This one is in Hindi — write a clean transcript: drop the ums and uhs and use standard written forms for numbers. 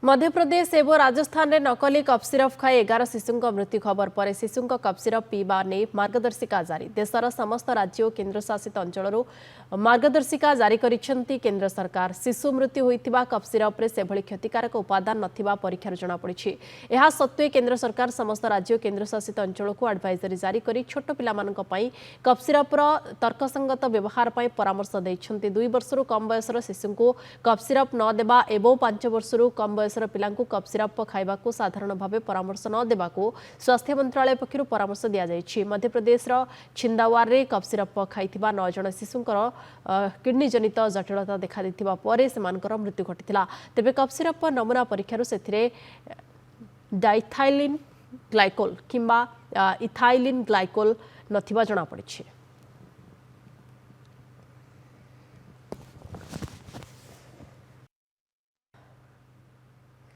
मध्यप्रदेश एवं राजस्थान में नकली कप सिरप खाई 11 शिशु मृत्यु खबर पर शिशु कप सिरप पीवा नहीं मार्गदर्शिका जारी देशर समस्त राज्य और केन्द्रशासित अंचल मार्गदर्शिका जारी करिसेंती केंद्र सरकार शिशु मृत्यु होइतिबा कप सिरप रे सेभଳି क्षतिकारक उपादान नथिबा परीक्षार जना पड़िछि। एहा सत्वे केंद्र सरकार समस्त राज्य और केन्द्रशासित अंचल को एडवाइजरी जारी करी छोट पिलामानक पई कप सिरप रो तर्कसंगत व्यवहार पई परामर्श दैछंती। 2 वर्षरु कम बयसर शिशु को कप सिरप न देबा एवं 5 वर्षरु कम बयसर पिलांकु कप सिरप खाइबाकू साधारण भावे परामर्श न देबाकू स्वास्थ्य मंत्रालय पक्षरु परामर्श दिया जायछि। मध्य प्रदेश रो छिंदावार रे कप सिरप खाइथिबा 9 जण शिशुंकर किडनी जनित जटिलता देखा दिथिबा परे सेमानकर मृत्यु घटिथिला। तेबे कप सिरप नमूना परीक्षारु सेथिरे डाइथाइलिन ग्लाइकोल किंबा इथाइलिन ग्लाइकोल नथिबा जणा पड़िछि।